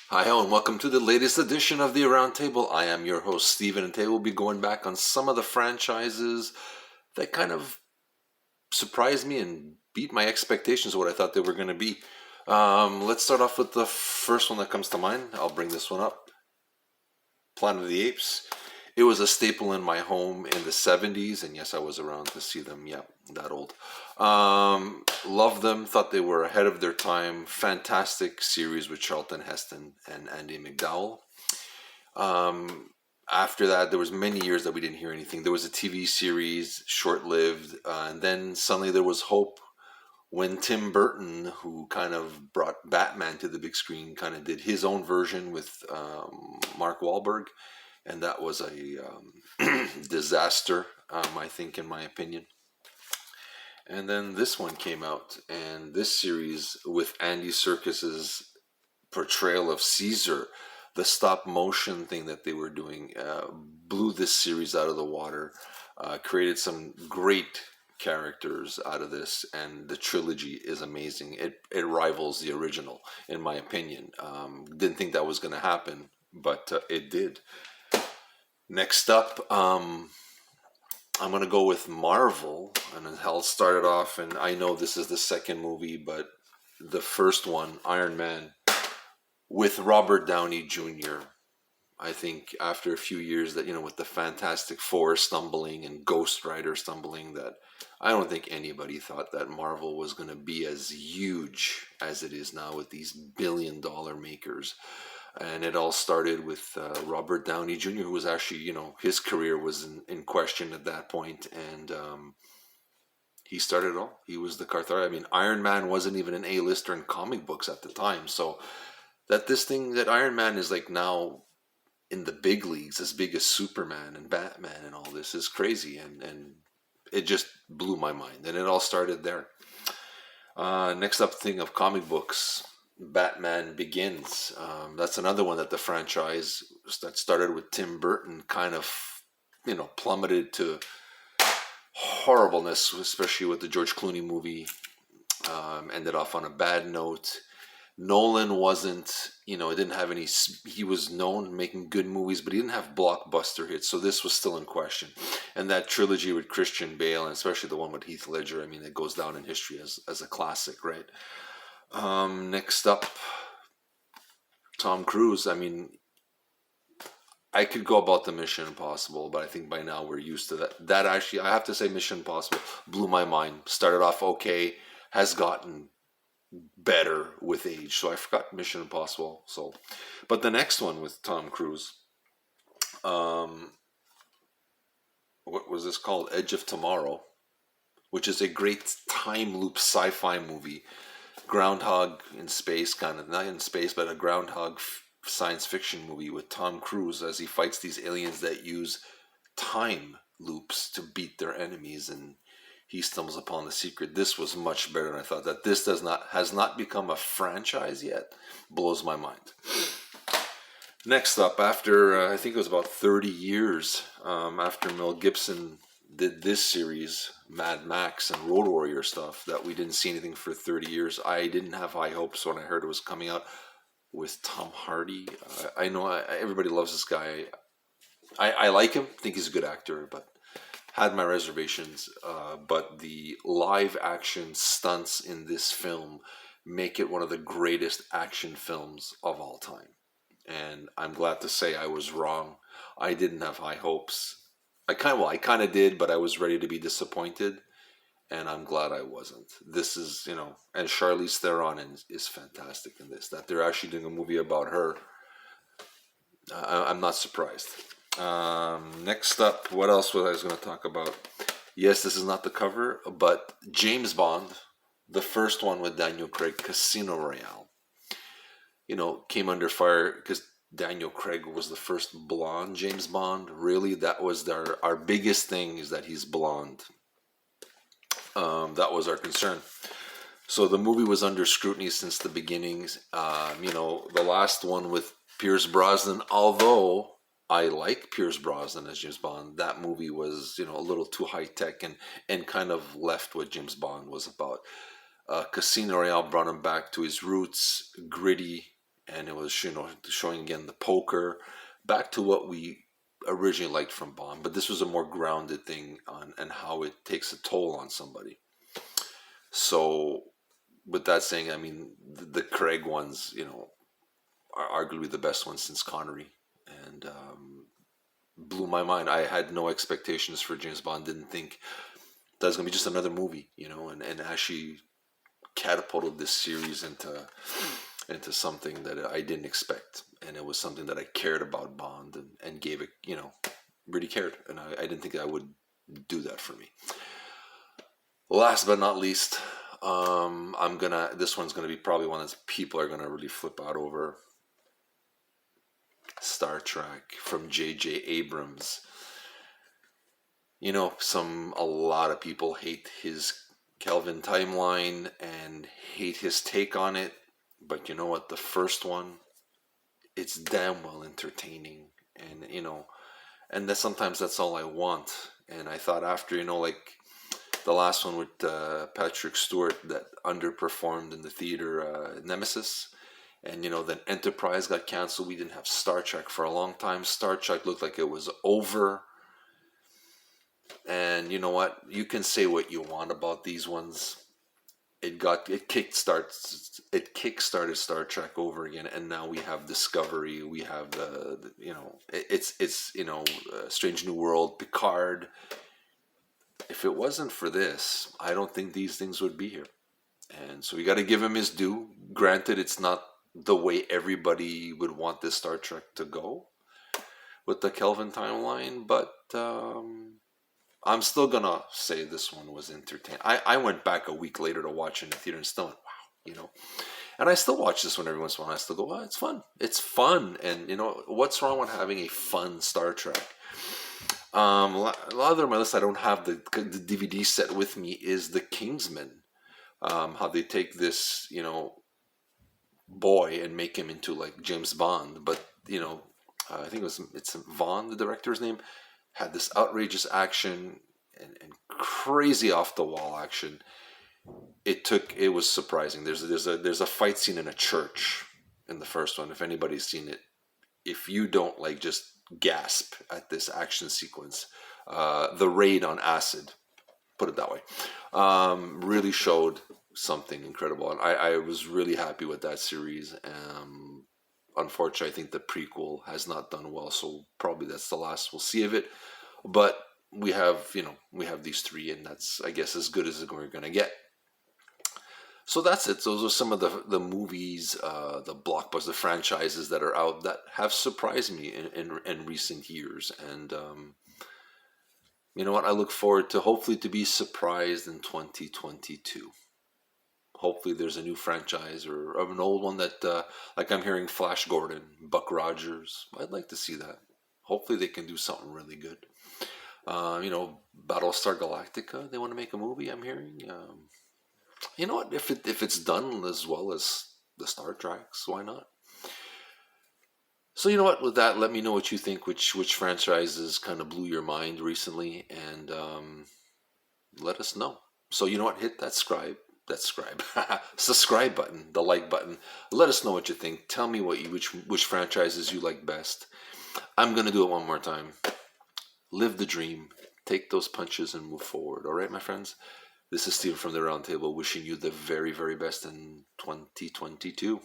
Hi, hello, and welcome to the latest edition of the Around Table. I am your host, Steven, and today we'll be going back on some of the franchises that kind of surprised me and beat my expectations of what I thought they were going to be. Let's start off with the first one that comes to mind. I'll bring this one up. Planet of the Apes. It was a staple in my home in the 70s, and yes, I was around to see them. Yeah, that old. Loved them, thought they were ahead of their time. Fantastic series with Charlton Heston and Andy McDowell. Um, After that, there was many years that we didn't hear anything. There was a TV series, short-lived, and then suddenly there was hope when Tim Burton, who kind of brought Batman to the big screen, kind of did his own version with Mark Wahlberg, and that was a disaster, I think, in my opinion. And then this one came out, and this series with Andy Serkis's portrayal of Caesar, the stop motion thing that they were doing, blew this series out of the water. Created some great characters out of this, and the trilogy is amazing. It rivals the original, in my opinion. Didn't think that was going to happen, but it did. Next up, I'm going to go with Marvel, and I'll start it off. And I know this is the second movie, but the first one, Iron Man, with Robert Downey Jr. I think after a few years that, with the Fantastic Four stumbling and Ghost Rider stumbling, that I don't think anybody thought that Marvel was going to be as huge as it is now with these billion-dollar makers. And it all started with Robert Downey Jr., who was actually, his career was in question at that point, and he started it all. He was the Carther. I mean, Iron Man wasn't even an A-lister in comic books at the time, so that Iron Man is like now in the big leagues, as big as Superman and Batman and all this is crazy, and it just blew my mind, and it all started there. Next up, thing of comic books, Batman Begins. That's another one that the franchise that started with Tim Burton kind of, plummeted to horribleness, especially with the George Clooney movie. Ended off on a bad note. Nolan wasn't, it didn't have any, he was known making good movies, but he didn't have blockbuster hits, so this was still in question. And that trilogy with Christian Bale, and especially the one with Heath Ledger, I mean, it goes down in history as a classic, right? Next up, Tom Cruise. I mean, I could go about the Mission Impossible, but I think by now we're used to that. That actually, I have to say, Mission Impossible blew my mind. Started off okay, has gotten better with age. So I forgot Mission Impossible. So, but the next one with Tom Cruise, um, what was this called? Edge of Tomorrow, which is a great time loop sci-fi movie. Groundhog in space, kind of not in space, but a groundhog science fiction movie with Tom Cruise as he fights these aliens that use time loops to beat their enemies, and he stumbles upon the secret. This was much better than I thought. That this has not become a franchise yet blows my mind. Next up, after I think it was about 30 years after Mel Gibson did this series, Mad Max and Road Warrior stuff, that we didn't see anything for 30 years. I didn't have high hopes when I heard it was coming out with Tom Hardy. I know everybody loves this guy. I like him, think he's a good actor, but had my reservations. But the live action stunts in this film make it one of the greatest action films of all time. And I'm glad to say I was wrong. I didn't have high hopes. I kind of did, but I was ready to be disappointed, and I'm glad I wasn't. This is, and Charlize Theron is fantastic in this. That they're actually doing a movie about her, I'm not surprised. Next up, what else was I was going to talk about? Yes, this is not the cover, but James Bond, the first one with Daniel Craig, Casino Royale, came under fire because Daniel Craig was the first blonde James Bond. Really, that was our biggest thing, is that he's blonde. That was our concern. So the movie was under scrutiny since the beginnings. The last one with Pierce Brosnan, although I like Pierce Brosnan as James Bond, that movie was, a little too high tech and kind of left what James Bond was about. Casino Royale brought him back to his roots, gritty, and it was, showing again the poker, back to what we originally liked from Bond, but this was a more grounded thing on and how it takes a toll on somebody. So, with that saying, I mean, the Craig ones, are arguably the best ones since Connery, and blew my mind. I had no expectations for James Bond. Didn't think that was gonna be just another movie, and actually catapulted this series into something that I didn't expect, and it was something that I cared about Bond, and gave it, really cared, and I didn't think I would do that for me. Last but not least, this one's gonna be probably one that people are gonna really flip out over. Star Trek from J.J. Abrams. A lot of people hate his Kelvin timeline and hate his take on it, but you know what? The first one, it's damn well entertaining, and that sometimes that's all I want. And I thought after, like the last one with Patrick Stewart that underperformed in the theater, Nemesis, and then Enterprise got canceled. We didn't have Star Trek for a long time. Star Trek looked like it was over. And you know what? You can say what you want about these ones. It kickstarted Star Trek over again, and now we have Discovery. We have it's Strange New World, Picard. If it wasn't for this, I don't think these things would be here. And so we got to give him his due. Granted, it's not the way everybody would want this Star Trek to go with the Kelvin timeline, but I'm still gonna say this one was entertaining. I went back a week later to watch it in the theater and still went, wow, And I still watch this one every once in a while. I still go, well, it's fun. It's fun. And, what's wrong with having a fun Star Trek? A lot of my list, I don't have the DVD set with me, is the Kingsman. How they take this, boy and make him into like James Bond. But, I think it's Vaughn, the director's name, had this outrageous action and crazy off the wall action. It was surprising. There's a fight scene in a church in the first one. If anybody's seen it, if you don't like just gasp at this action sequence, the raid on acid, put it that way, really showed something incredible, and I was really happy with that series. Unfortunately, I think the prequel has not done well, so probably that's the last we'll see of it. But we have these three, and that's, I guess, as good as we're gonna get. So that's it. Those are some of the movies, the blockbuster franchises that are out that have surprised me in recent years. And you know what? I look forward to hopefully to be surprised in 2022. Hopefully there's a new franchise or an old one that, like I'm hearing Flash Gordon, Buck Rogers. I'd like to see that. Hopefully they can do something really good. Battlestar Galactica, they want to make a movie, I'm hearing. You know what? If it's done as well as the Star Treks, why not? So you know what? With that, let me know what you think. Which franchises kind of blew your mind recently, and let us know. So you know what? Hit that subscribe button, the like button. Let us know what you think. Tell me which franchises you like best. I'm gonna do it one more time. Live the dream. Take those punches and move forward. All right, my friends. This is Steven from the Roundtable, wishing you the very, very best in 2022.